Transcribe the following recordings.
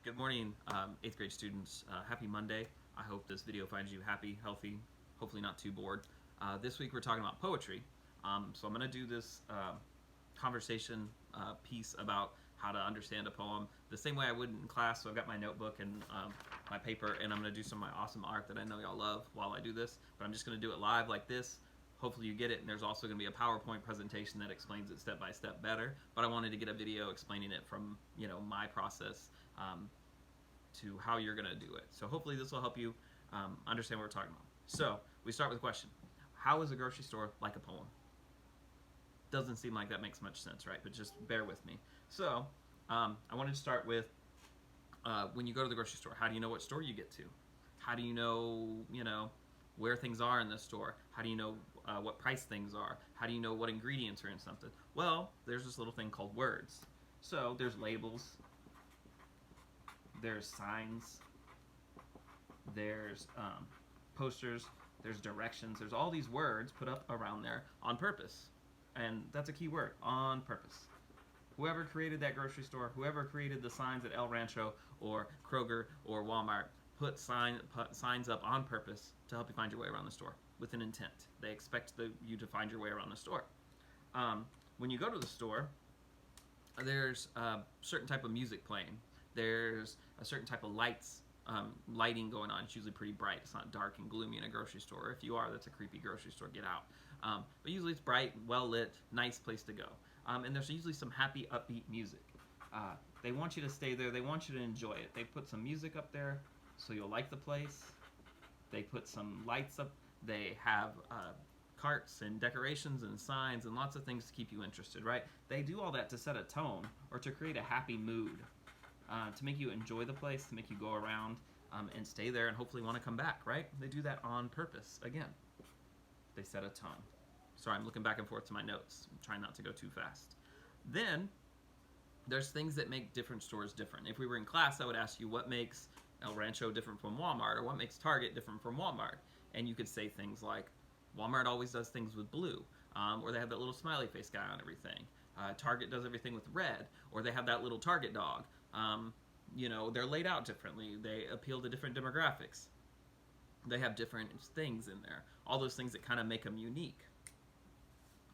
Good morning, 8th grade students. Happy Monday. I hope this video finds you happy, healthy, hopefully not too bored. This week we're talking about poetry. So I'm going to do this conversation piece about how to understand a poem the same way I would in class. So I've got my notebook and my paper, and I'm going to do some of my awesome art that I know y'all love while I do this. But I'm just going to do it live like this. Hopefully you get it, and there's also going to be a PowerPoint presentation that explains it step by step better. But I wanted to get a video explaining it from my process to how you're going to do it. So hopefully this will help you understand what we're talking about. So we start with a question: how is a grocery store like a poem? Doesn't seem like that makes much sense, right? But just bear with me. So I wanted to start with when you go to the grocery store, how do you know what store you get to? How do you know where things are in the store? How do you know what price things are? How do you know what ingredients are in something? Well, there's this little thing called words. So there's labels, there's signs, there's posters, there's directions, there's all these words put up around there on purpose. And that's a key word, on purpose. Whoever created that grocery store, whoever created the signs at El Rancho or Kroger or Walmart, put signs up on purpose to help you find your way around the store with an intent. They expect you to find your way around the store. When you go to the store, there's a certain type of music playing. There's a certain type of lighting going on. It's usually pretty bright. It's not dark and gloomy in a grocery store. If you are, that's a creepy grocery store. Get out. But usually it's bright, well lit, nice place to go. And there's usually some happy, upbeat music. They want you to stay there. They want you to enjoy it. They put some music up there so you'll like the place. They put some lights up. They have carts and decorations and signs and lots of things to keep you interested, right? They do all that to set a tone or to create a happy mood, to make you enjoy the place, to make you go around and stay there and hopefully want to come back, right? They do that on purpose. Again, they set a tone. Sorry, I'm looking back and forth to my notes. I'm trying not to go too fast. Then there's things that make different stores different. If we were in class, I would ask you what makes El Rancho different from Walmart, or what makes Target different from Walmart. And you could say things like, Walmart always does things with blue, or they have that little smiley face guy on everything. Target does everything with red, or they have that little Target dog. They're laid out differently. They appeal to different demographics. They have different things in there. All those things that kind of make them unique.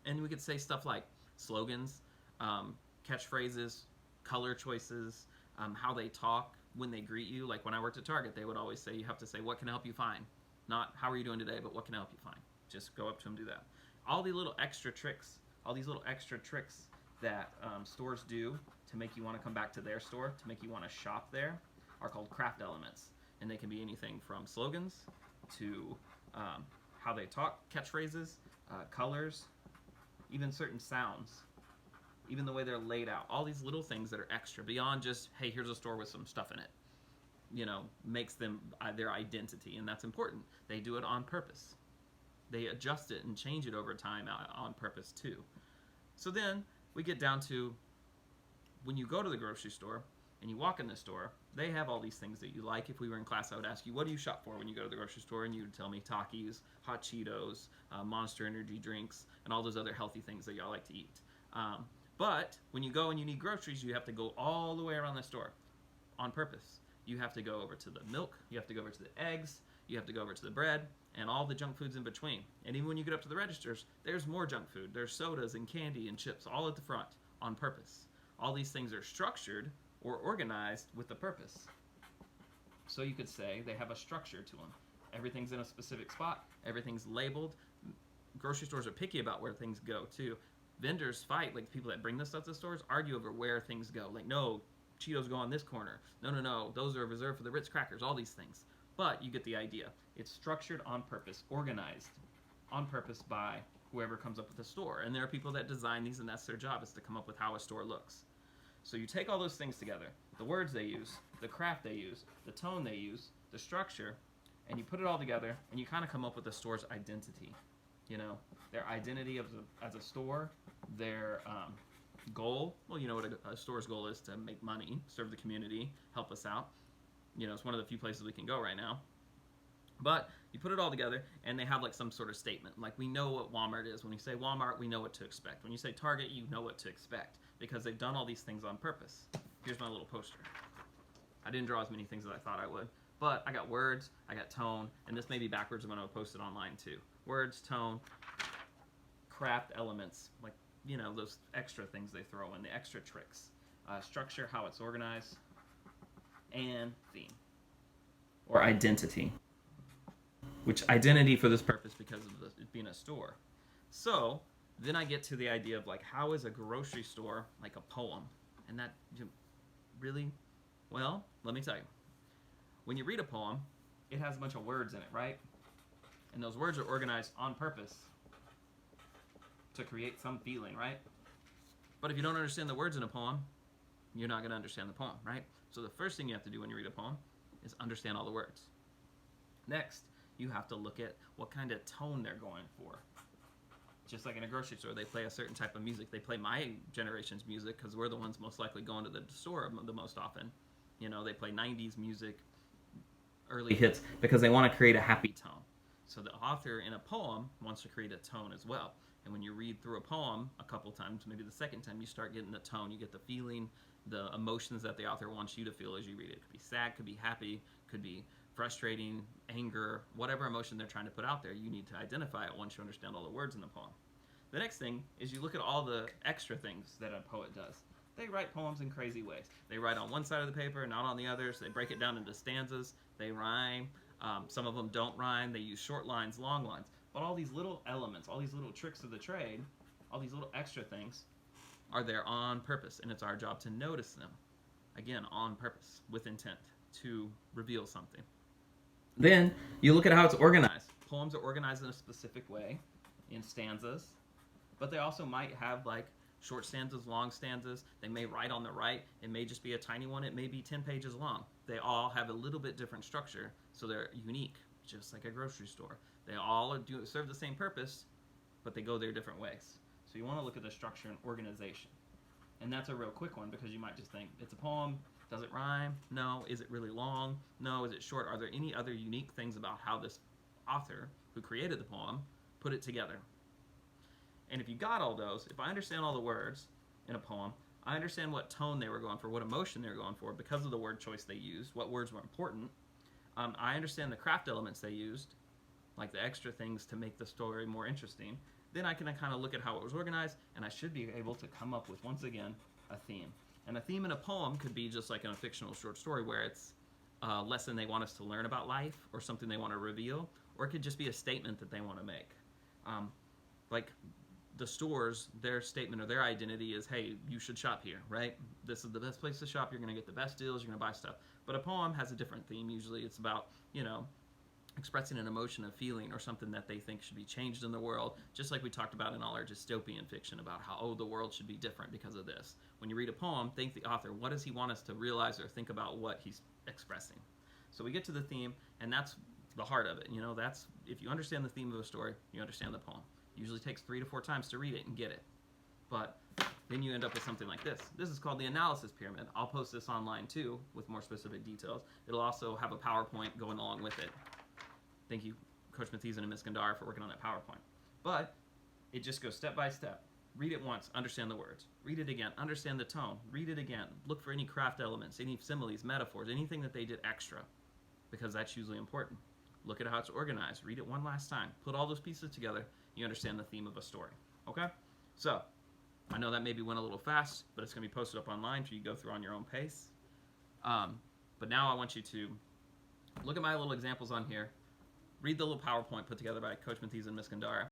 And we could say stuff like slogans, catchphrases, color choices, how they talk when they greet you. Like when I worked at Target, they would always say, you have to say, what can I help you find? Not, how are you doing today, but what can I help you find? Just go up to them, do that. All these little extra tricks that stores do to make you want to come back to their store, to make you want to shop there, are called craft elements. And they can be anything from slogans to how they talk, catchphrases, colors, even certain sounds, even the way they're laid out. All these little things that are extra beyond just, hey, here's a store with some stuff in it, makes them their identity, and that's important. They do it on purpose. They adjust it and change it over time on purpose too. So then we get down to when you go to the grocery store and you walk in the store, they have all these things that you like. If we were in class, I would ask you, what do you shop for when you go to the grocery store? And you would tell me Takis, Hot Cheetos, Monster Energy drinks, and all those other healthy things that y'all like to eat. But when you go and you need groceries, you have to go all the way around the store on purpose. You have to go over to the milk, you have to go over to the eggs, you have to go over to the bread, and all the junk foods in between. And even when you get up to the registers, there's more junk food. There's sodas and candy and chips all at the front on purpose. All these things are structured or organized with a purpose. So you could say they have a structure to them. Everything's in a specific spot. Everything's labeled. Grocery stores are picky about where things go too. Vendors fight, like the people that bring this stuff to the stores, argue over where things go. Like, no, Cheetos go on this corner. No, those are reserved for the Ritz crackers, all these things. But you get the idea. It's structured on purpose, organized on purpose by whoever comes up with a store. And there are people that design these, and that's their job, is to come up with how a store looks. So you take all those things together, the words they use, the craft they use, the tone they use, the structure, and you put it all together, and you kind of come up with a store's identity. Their identity as a store, their goal. Well, you know what a store's goal is: to make money, serve the community, help us out. It's one of the few places we can go right now. But you put it all together, and they have like some sort of statement. Like, we know what Walmart is. When you say Walmart, we know what to expect. When you say Target, you know what to expect, because they've done all these things on purpose. Here's my little poster. I didn't draw as many things as I thought I would. But I got words, I got tone, and this may be backwards when I post it online too. Words, tone, craft elements, like, those extra things they throw in, the extra tricks. Structure, how it's organized, and theme. Or identity. Which identity for this purpose because of it being a store. So then I get to the idea of like, how is a grocery store like a poem? And that really, well, let me tell you. When you read a poem, it has a bunch of words in it, right? And those words are organized on purpose to create some feeling, right? But if you don't understand the words in a poem, you're not going to understand the poem, right? So the first thing you have to do when you read a poem is understand all the words. Next, you have to look at what kind of tone they're going for. Just like in a grocery store, they play a certain type of music. They play my generation's music because we're the ones most likely going to the store the most often. They play 90s music, early hits, because they want to create a happy tone. So the author in a poem wants to create a tone as well. And when you read through a poem a couple times, maybe the second time, you start getting the tone. You get the feeling, the emotions that the author wants you to feel as you read it. It could be sad, could be happy, could be frustrating, anger, whatever emotion they're trying to put out there. You need to identify it once you understand all the words in the poem. The next thing is you look at all the extra things that a poet does. They write poems in crazy ways. They write on one side of the paper, not on the others. They break it down into stanzas. They rhyme. Some of them don't rhyme. They use short lines, long lines. But all these little elements, all these little tricks of the trade, all these little extra things are there on purpose. And it's our job to notice them. Again, on purpose, with intent, to reveal something. Then you look at how it's organized. Poems are organized in a specific way, in stanzas. But they also might have like short stanzas, long stanzas. They may write on the right. It may just be a tiny one. It may be 10 pages long. They all have a little bit different structure, so they're unique, just like a grocery store. They all serve the same purpose, but they go their different ways. So you want to look at the structure and organization. And that's a real quick one because you might just think, it's a poem. Does it rhyme? No. Is it really long? No. Is it short? Are there any other unique things about how this author who created the poem put it together? And if you got all those, if I understand all the words in a poem, I understand what tone they were going for, what emotion they were going for because of the word choice they used, what words were important. I understand the craft elements they used, like the extra things to make the story more interesting. Then I can kind of look at how it was organized, and I should be able to come up with, once again, a theme. And a theme in a poem could be just like in a fictional short story where it's a lesson they want us to learn about life or something they want to reveal, or it could just be a statement that they want to make. Like the stores, their statement or their identity is, hey, you should shop here, right? This is the best place to shop. You're going to get the best deals. You're going to buy stuff. But a poem has a different theme. Usually it's about, expressing an emotion, a feeling, or something that they think should be changed in the world, just like we talked about in all our dystopian fiction about how, the world should be different because of this. When you read a poem, think the author, what does he want us to realize or think about what he's expressing? So we get to the theme, and that's the heart of it. That's, if you understand the theme of a story, you understand the poem. It usually takes 3 to 4 times to read it and get it. But then you end up with something like this. This is called the analysis pyramid. I'll post this online too with more specific details. It'll also have a PowerPoint going along with it. Thank you, Coach Mathisen and Ms. Gandara, for working on that PowerPoint. But it just goes step by step. Read it once, understand the words. Read it again, understand the tone. Read it again. Look for any craft elements, any similes, metaphors, anything that they did extra, because that's usually important. Look at how it's organized. Read it one last time. Put all those pieces together. You understand the theme of a story. Okay? So, I know that maybe went a little fast, but it's going to be posted up online for you to go through on your own pace. But now I want you to look at my little examples on here. Read the little PowerPoint put together by Coach Mathisen and Ms. Gandara.